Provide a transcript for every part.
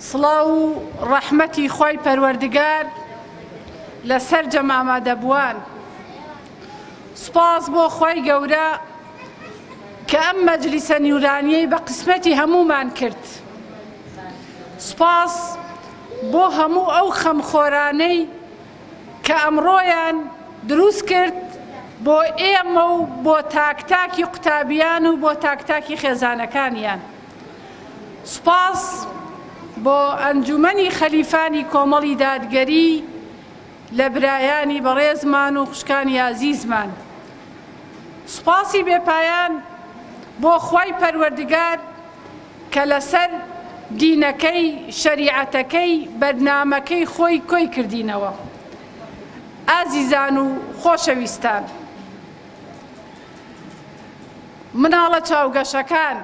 سڵاو و ڕەحمەتی خۆی پەروەردگار لەسەر جەمامەدەبووان. سوپاس بۆ خۆی گەورە کە ئەم مەجلیسە نیورانیەی بە قسمەتی هەموومان کرد. سوپاس بۆ هەموو ئەو خەمخۆرانەی کە ئەمڕۆیان دروست کرد بۆ ئێمە و بۆ تاکتاکی قوتابیان و بۆ تاکتاکی خێزانەکانیان. سوپاس بۆ ئەنجومەنی خەلیفانی کۆمەڵی دادگەری لە برایانی بەڕێزمان و خوشکانی عەزیزمان. سوپاسی بێپایان بۆ خۆی پەروەردگار کە لەسەر دینەکەی شەریعەتەکەی بەرنامەکەی خۆی کۆی کردینەوە. ئازیزان و خۆشەویستان، مناڵە چاوگەشەکان،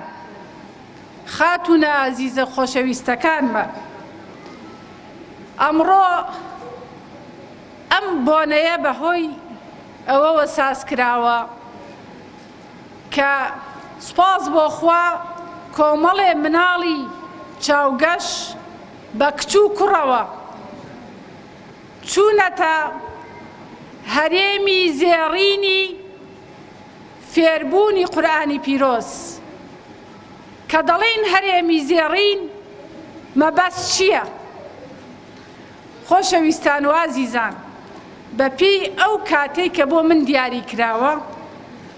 خاتونە ئازیزە خۆشەویستەکانمە، ئەمڕۆ ئەم بۆنەیە بەهۆی ئەوەوە ساز کراوە کە سوپاس بۆ خوا کۆمەڵێ مناڵی چاوگەش بە کچ و کوڕەوە چوونەتە هەرێمی زێڕینی فێربوونی قورئانی پیرۆز. کە دەڵێن هەرێمی زێڕین مەبەست چییە؟ خۆشەویستان و ئازیزان، بەپێی ئەو کاتەی کە بۆ من دیاری کراوە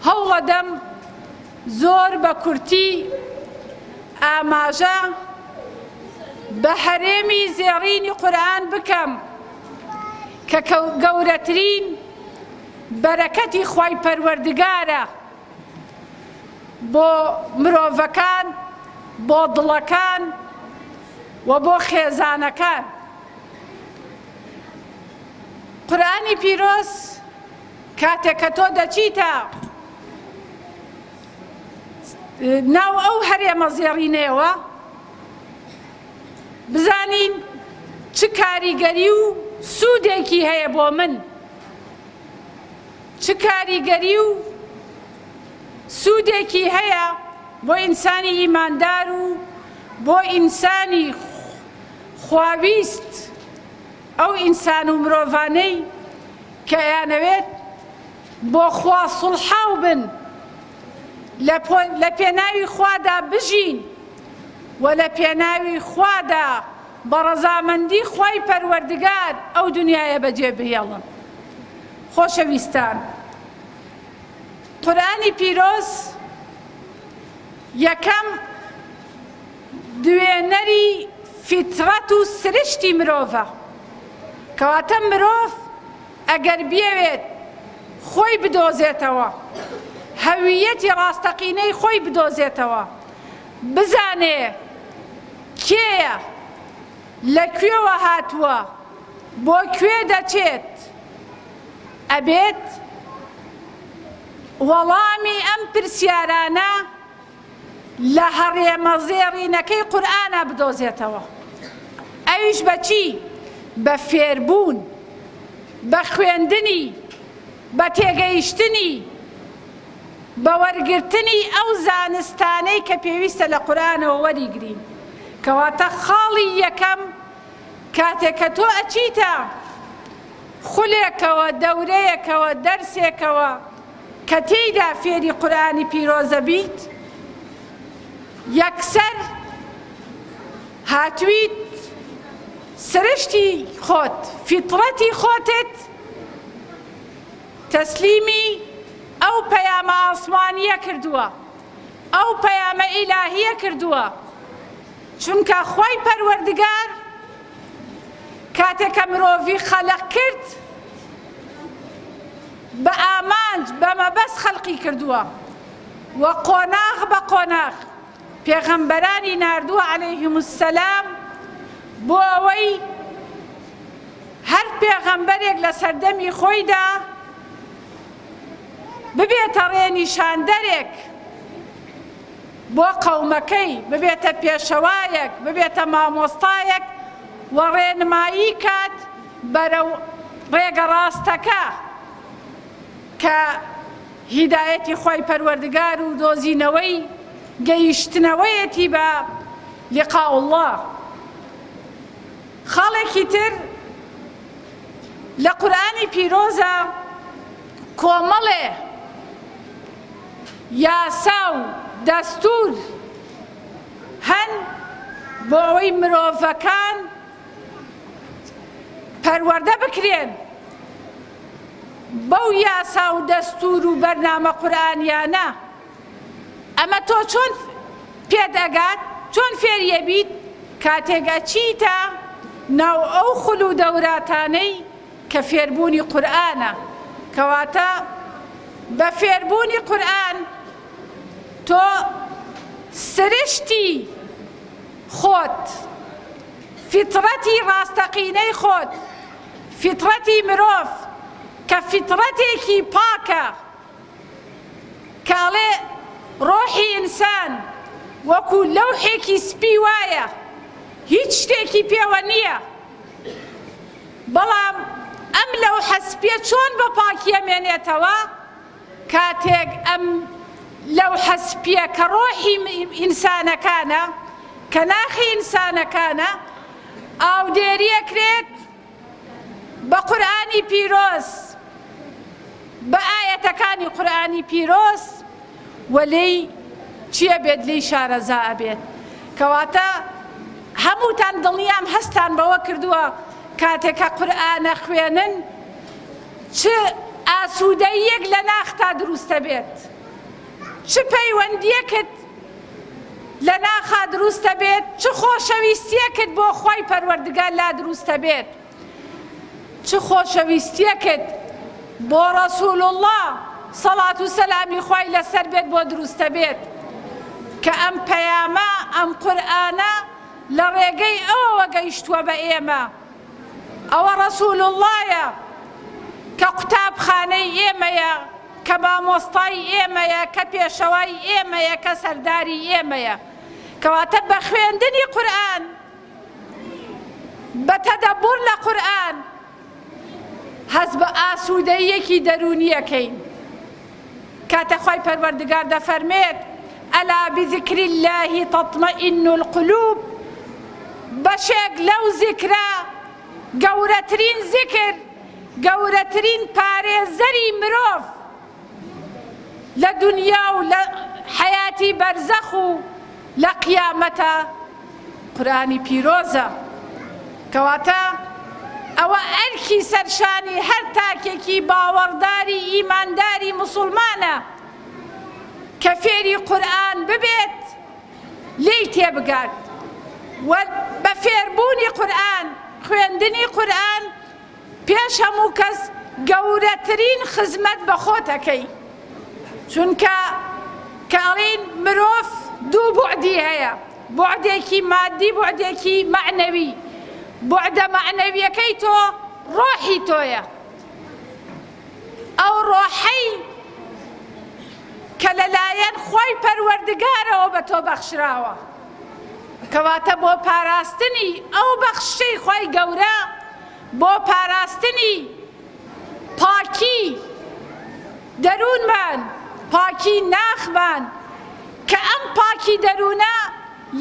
هەوڵەدەم زۆر بە کورتی ئاماژە بە هەرێمی زێڕینی قورئان بکەم کە گەورەترین بەرەکەتی خۆی پەروەردگارە بۆ مرۆڤەکان، بۆ دڵەکان و بۆ خێزانەکان. قورئانی پیرۆز کاتێک کە تۆ دەچیتە ناو ئەو هەرێمە زێڕینەوە بزانین چ کاریگەری و سوودێکی هەیە بۆ من، چ کاریگەری و سوودێکی هەیە بۆ ئینسانی ئیماندار و بۆ ئینسانی خواویست، ئەو ئینسان و مرۆڤانەی کە یانەوێت بۆ خوا سوڵحاو بن، لە پێناوی خوادا بژین و لە پێناوی خوادا بە ڕەزامەندی خۆی پەروەردگار ئەو دنیایە بەجێ بهێڵن. خۆشەویستان، قورئانی پیرۆز یەکەم دوێنەری فیترەت و سرشتی مرۆڤە، کەواتە مرۆڤ ئەگەر بێوێت خۆی بدۆزێتەوە، هەویەتی ڕاستەقینەی خۆی بدۆزێتەوە، بزانێ کێیە، لەکوێوە هاتووە، بۆ کوێ دەچێت، ئەبێت وەڵامی ئەم پرسیارانە لە هەڕێمە زێڕینەکەی قورئانە بدۆزێتەوە. ئەویش بەچی؟ بە فێربوون، بە خوێندنی، بە تێگەیشتنی، بە وەرگرتنی ئەو زانستانەی کە پێویستە لە قورئانەوە وەریگرین. کەواتە خاڵی یەکەم کاتێک کە تۆ ئەچیتە خولێکەوە، دەورەیەکەوە، دەرسێکەوە کە تێیدا فێری قورئانی پیرۆزە بیت، یەکسەر هاتوویت سرشتی خۆت، فیترەتی خۆتت تەسلیمی ئەو پەیامە ئاسمانیە کردووە، ئەو پەیامە ئیلاهیە کردووە. چونکە خۆی پەروەردگار کاتێک کە مرۆڤی خەلق کرد بە ئامانج بە مەبەست خەڵقی کردووە و قۆناغ بە قۆناغ پێغەمبەرانی ناردووە عەلەیهیمو السەلام بۆ ئەوەی هەر پێغەمبەرێک لە سەردەمی خۆیدا ببێتە ڕێنیشاندەرێک بۆ قەومەکەی، ببێتە پێشەوایەک، ببێتە مامۆستایەک و ڕێنمایی کات بەرەو ڕێگە ڕاستەکە کە هیدایەتی خۆی پەروەردگار و دۆزینەوەی گەیشتنەوەیەتی بە لقاء الله. خاڵێکی تر لە قورئانی پیرۆزە کۆمەڵێ یاسا و دەستور هەن بۆ ئەوەی مرۆڤەکان پەروەردە بکرێن بەو یاسا و دەستور و بەرنامە قورئانیانە. ئەمە تۆ چۆن پێدەگات، چۆن فێریە بیت کاتێک ئەچیتە ناو ئەو خول و دەوراتانەی کە فێربوونی قورئانە. کەواتە بە فێربوونی قورئان تۆ سرشتی خۆت، فیترەتی ڕاستەقینەی خۆت، فیترەتی مرۆڤ کە فیترەتێکی پاکە، کاڵێ ڕۆحی ئینسان وەکو لەوحێکی سپی وایە، هیچ شتێکی پێوە نییە. بەڵام ئەم لەوحە سپیە چۆن بە پاکی ئەمێنێتەوە کاتێک ئەم لەوحە سپیە کە ڕۆحی ئینسانەکانە، کە ناخی ئینسانەکانە، ئاودێریەکرێت بە قورئانی پیرۆز، بە ئاەتەکانی قورئانی پیرۆز، و لێی چییە بێت؟ لێی شارەزا ئەبێت. کەواتە هەمووتان دڵنیام هەستان بەوە کردووە کاتێکە قورئانە خوێنن چ ئاسوودەیەک لە ناختا دروستە بێت، چ پەیوەندیەکت لە ناخا دروستە بێت، چ خۆشەویستیەکت بۆ خۆی پەروەردگار لا دروستە بێت، چ خۆشەویستیەکت بۆ ڕەسوول الله سەڵات و سەلامی خۆی لەسەر بێت بۆ دروستە بێت کە ئەم پەیامە، ئەم قورئانە لە ڕێگەی ئەوەوە گەیشتووە بە ئێمە. ئەوە ڕەسوول اللهە کە قوتابخانەی ئێمەیە، کە مامۆستای ئێمەیە، کە پێشەوای ئێمەیە، کە سەرداری ئێمەیە. کەواتە بە خوێندنی قورئان، بە تەدەبور لە قورئان هەز بە ئاسوودەیەکی دەرونیەکەین. کاتە خۆی پەروەردگار دەفەرمێت ئەلا بذکر الله تطمئن القلوب، بەشێک لەو زیکرە، گەورەترین زیکر، گەورەترین پارێزەری مرۆڤ لە دنیا و لە حەیاتی بەرزەخ و لە قیامەتە قورئانی پیرۆزە. کەواتە ئەوە ئەرکی سەرشانی هەر تاکێکی باوەڕداری ئیمانداری موسڵمانە کە فێری قورئان ببێت، لێی تێبگات و بە فێربوونی قورئان، خوێندنی قورئان پێش هەموو کەس گەورەترین خزمەت بە خۆتەکەی. چونکە کاڵین مرۆڤ دوو بوعدی هەیە، بوعدێکی مادی، بوعدێکی معنەوی. بوعدە معنەویەکەی تۆ ڕۆحی تۆیە، ئەو ڕۆحەی کە لەلایەن خۆی پەروەردگارەوە بە تۆ بەخشراوە. کەواتە بۆ پاراستنی ئەو بەخشەی خۆی گەورە، بۆ پاراستنی پاکی دەروونمان، پاکی ناخمان، کە ئەم پاکی دەروونە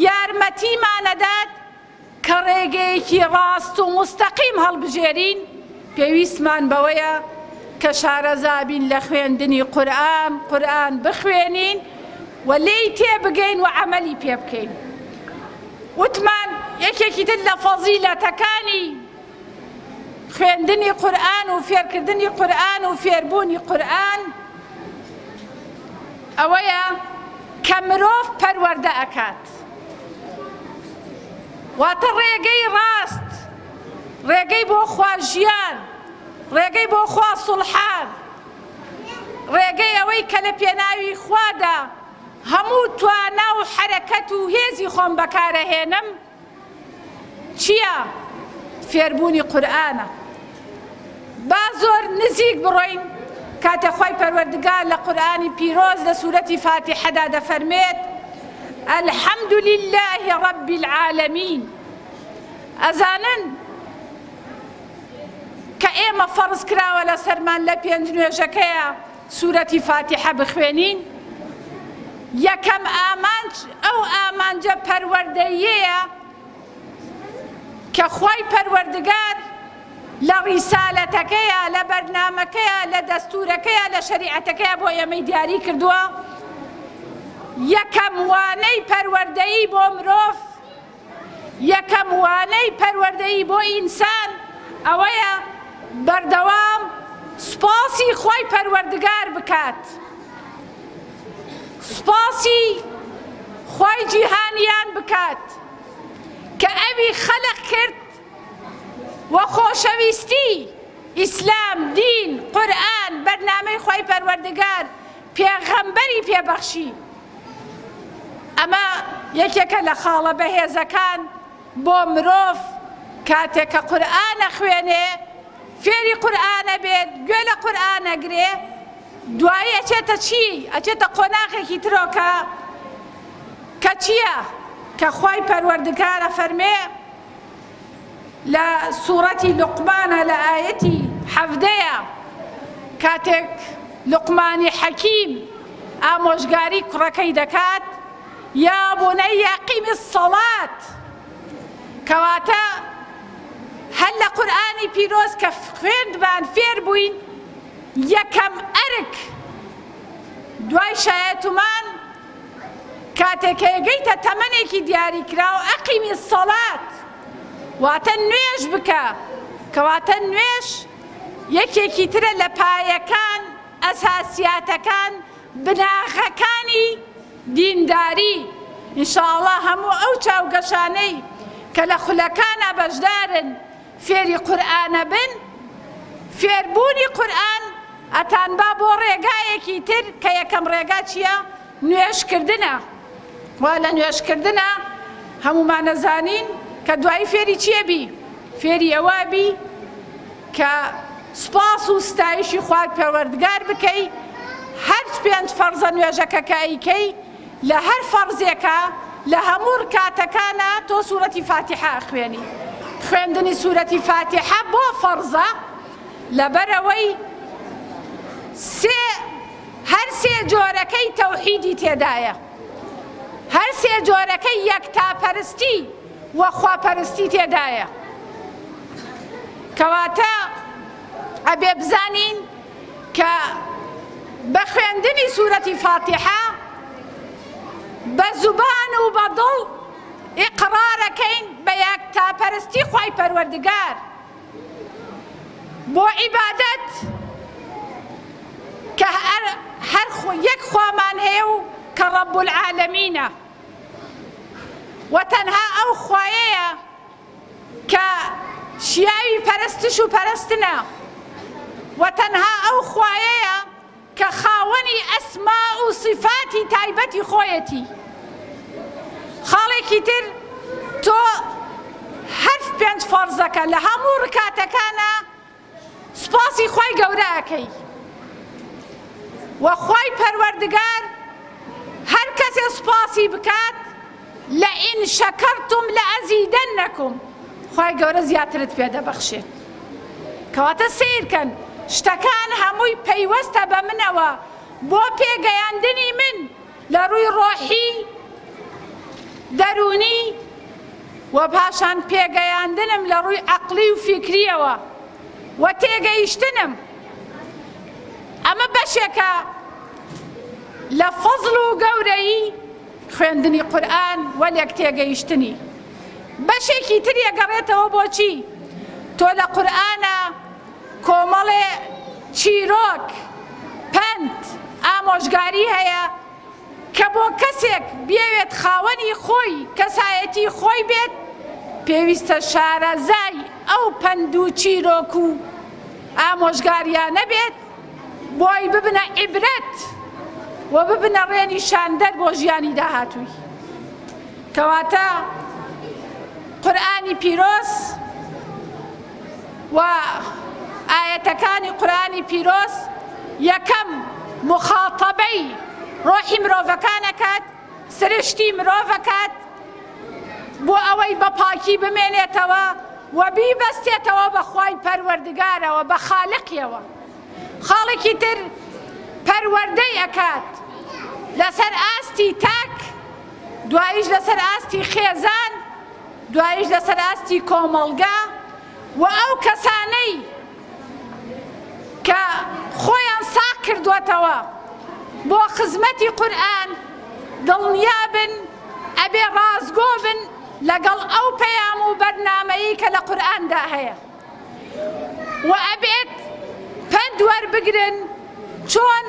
یارمەتیمانەدات کە ڕێگەیەکی ڕاست و مستەقیم هەڵبژێرین، پێویستمان بەوەیە کە شارەزابین لە خوێندنی قورئان، قورئان بخوێنین و لێی تێبگەین و عەمەلی پێ بکەین. وتمان یەکێکی تر لە فەزیلەتەکانی خوێندنی قورئان و فێرکردنی قورئان و فێربوونی قورئان ئەوەیە کە مرۆڤ پەروەردە ئەکات. واتە ڕێگەی ڕاست، ڕێگەی بۆ خواژیان، ڕێگەی بۆ خوا سوڵحان، ڕێگەی ئەوەی کە لە پێناوی خوادا هەموو توانا و حەرەکەت و هێزی خۆم بەکارەهێنم چییە؟ فێربوونی قورئانە. با زۆر نزیک بڕۆین کاتە خۆی پەروەردگار لە قورئانی پیرۆز لە سوورەتی فاتحەدا دەفەرمێت الحمد لله رب العالمين. ئەزانن کە ئێمە فەرز کراوە لە سەرمان لە پێنج نوێژەکەیە سوورەتی فاتحە بخوێنین. یەکەم ئامانج ئەو ئامانجە پەروەردەیەیە کە خۆی پەروەردگار لە ڕیسالەتەکەیە، لە بەرنامەکەیە، لە دەستورەکەیە، لە شەریعەتەکەیە بۆ ئێمەی دیاری کردووە. یەکەم وانەی پەروەردەیی بۆ مرۆڤ، یەکەم وانەی پەروەردەیی بۆ ئینسان ئەوەیە بەردەوام سوپاسی خۆی پەروەردگار بکات، سوپاسی خۆی جیهانیان بکات کە ئەوی خەلق کرد و خۆشەویستی ئیسلام، دین، قورئان، بەرنامەی خۆی پەروەردگار، پێغەمبەری پێبەخشی. ئەمە یەکێکە لە خاڵە بەهێزەکان بۆ مرۆڤ کاتێک کە قورئانە خوێنێ، فێری قورئانە بێت، گوێ لە قورئانەگرێ، دوایی ئەچێتە چی؟ ئەچێتە قۆناغێکی ترۆکە کە چییە؟ کە خۆی پەروەردگارە فەرمێ لە سوورەتی لوقمانە لە ئایەتی 17 کاتێک لوقمانی حەکیم ئامۆژگاری کوڕەکەی دەکات، یا بونەیە قیمی السەڵات، کەواتە هەر لە قورئانی پیرۆز کە خوێندمان فێر بووین، یەکەم ئەرک دوای شایەتومان کاتێک کە یەگەیتە تەمەنێکی دیاریکراوە، ئەقیمی السەڵات واتە نوێژ بکە، کەواتە نوێژ یەکێکی ترە لە پایەکان، ئەساسیاتەکان، بناغەکانی دینداری. ئینشاءڵڵا هەموو ئەو چاوگەشانەی کە لە خولەکانە بەشدارن فێری قورئانە بن، فێربوونی قورئان ئەتان با بۆ ڕێگایەکی تر کە یەکەم ڕێگا چییە؟ نوێژکردنە. وا لە نوێژکردنە هەمومان نەزانین کە دوایی فێری چییە بی؟ فێری ئەوە بی کە سوپاس و ستایشی خوای پەروەردگار بکەی، هەر پێنج فەرزە نوێژەکە کە ئەیکەی لە هەر فەرزێکە لە هەموو ڕکاتەکانە تۆ سوورەتی فاتحە خوێنی. خوێندنی سوورەتی فاتحە بۆ فەرزە لەبەرەوەی هەر سێ جۆرەکەی تەوحیدی تێدایە، هەر سێ جۆرەکەی یەکتاپەرستی و خواپەرستی تێدایە. کەواتە ئەبێ بزانین کە بە خوێندنی سوورەتی فاتحە بە زوبان و بە دڵ ئیقرارەکەین بە یەکتاپەرستی خوای پەروەردگار، بۆ عیبادەت کە هەر یەک خوامان هەیە و کە ڕەب العالەمینە، و تەنها ئەو خوایەیە کە شیاوی پەرستش و پەرستنە، و تەنها ئەو خوایەیە کە خاوەنی ئەسما و صفاتی تایبەتی خۆیەتی. خاڵێکی تر تۆ هەر پێنج فەرزەکە لە هەموو ڕکاتەکانە سوپاسی خوای گەورە ئەکەی، و خوای پەروەردگار هەر کەسێ سوپاسی بکات لەئین شەکەرتم لەئەزیدەنەکم، خوای گەورە زیاترت پێ دەبەخشێت. کەواتە سیرکەن شتەکان هەمووی پەیوەستە بە منەوە بۆ پێگەیاندنی من لە ڕووی ڕۆحی دەرونی و پاشان پێگەیاندنم لە ڕووی عەقلی و فیکریەوە و تێگەیشتنم. ئەمە بەشێکە لە فەزڵ و گەورەی خوێندنی قورئان و لێک تێگەیشتنی. بەشێکی تر یەگەڕێتەوە بۆ چی؟ تۆ لە قورئانە کۆمەڵێ چیرۆک، پەند، ئامۆژگاری هەیە کە بۆ کەسێک بێوێت خاوەنی خۆی، کەسایەتی خۆی بێت، پێویستە شارەزای ئەو پەند و چیرۆک و ئامۆژگاریانە بێت بۆی ببنە عیبرەت و ببنە ڕێنیشاندەر بۆ ژیانی داهاتووی. کەواتە قورئانی پیرۆز و ئاەتەکانی قورئانی پیرۆز یەکەم مخاتەبەی ڕۆحی مرۆڤەکانەکات، سرشتی مرۆڤەکات بۆ ئەوەی بە پاکی بمێنێتەوە و بیبەستێتەوە بە خوای پەروەردگارەوە، بە خالقیەوە. خاڵێکی تر پەروەردەی ئەکات لەسەر ئاستی تاک، دواییش لەسەر ئاستی خێزان دوایش لەسەر ئاستی کۆمەڵگا و ئەو کەسانەی کە خۆیان ساغ کردووەتەوە بۆ خزمەتی قورئان دڵنیابن ئەبێ ڕازگۆ بن لەگەڵ ئەو پەیام و بەرنامەیی کە لە قورئاندا هەیە و ئەبێت پند وەربگرن چۆن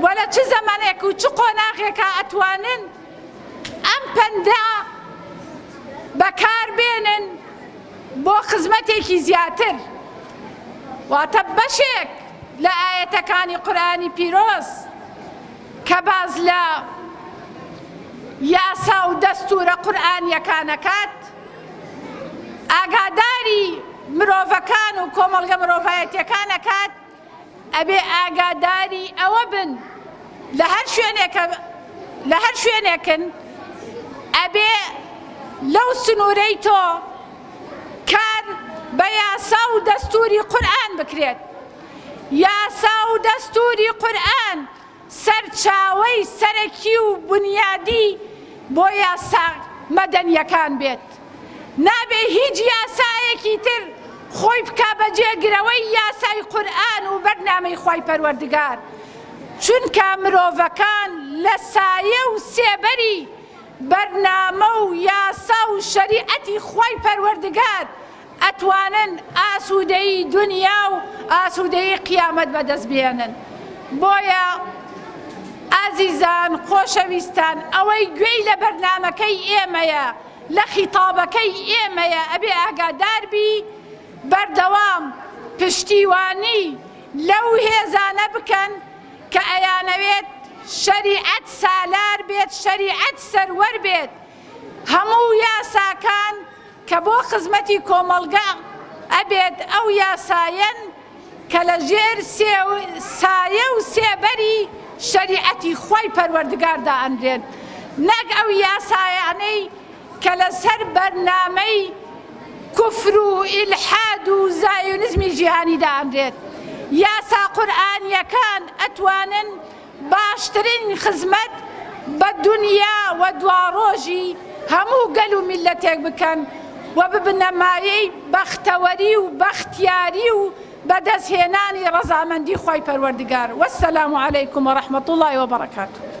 وە لە چ زەمانێک و چ قۆناغێکە ئەتوانن ئەم پەندە بەکاربێنن بۆ خزمەتێکی زیاتر واتە بەشێک لە ئاەتەکانی قورئانی پیرۆز کە باز لە یاسا و دەستورە قورئانیەکان ئەکات ئاگاداری مرۆڤەکان و کۆمەڵگە مرۆڤایەتیەکان ئەکات ئەبێ ئاگاداری ئەوە بن لە هەر شوێنێکن ئەبێ لەو سنوورەی تۆ کار بە یاسا و دەستوری قورئان بکرێت یاسا و دەستوری قورئان سەرچاوەی سەرەکی و بنیادی بۆ یاسا مەدەنیەکان بێت نابێ هیچ یاسایەکی تر خۆی بکا بە جێگرەوەی یاسای قورئان و بەرنامەی خوای پەروەردگار چونکە مرۆڤەکان لە سایە و سێبەری بەرنامە و یاسا و شەریعەتی خوای پەروەردگار ئەتوانن ئاسوودەیی دنیا و ئاسوودەیی قیامەت بەدەست بێنن بۆیە ئازیزان خۆشەویستان ئەوەی گوێی لە بەرنامەکەی ئێمەیە لە خیتابەکەی ئێمەیە ئەبێ ئاگادار بی بەردەوام پشتیوانی لەو هێزانە بکەن کە ئەیانەوێت شەریعەت سالار بێت شەریعەت سەروەر بێت هەموو یاساکان کە بۆ خزمەتی کۆمەڵگا ئەبێت ئەو یاسایەن کە لە ژێر سایە و سێبەری شەریعەتی خوای پەروەردگاردا ئەنرێن نەک ئەو یاسایانەی کە لەسەر بەرنامەی کوفر و ئیلحاد و زایۆنیزمی جیهانیدا ئەنرێت یاسا قورئانیەکان ئەتوانن باشترین خزمەت بە دنیا و دواڕۆژی هەموو گەل و میلەتێک بکەن و ببنە مایەی بەختەوەری و بەختیاری و بەدەستهێنانی ڕەزامەندی خوای پەروەردگار وەسەلام عەلەیکم وەڕەحمەتوڵڵاهی وەبەڕەکاتوه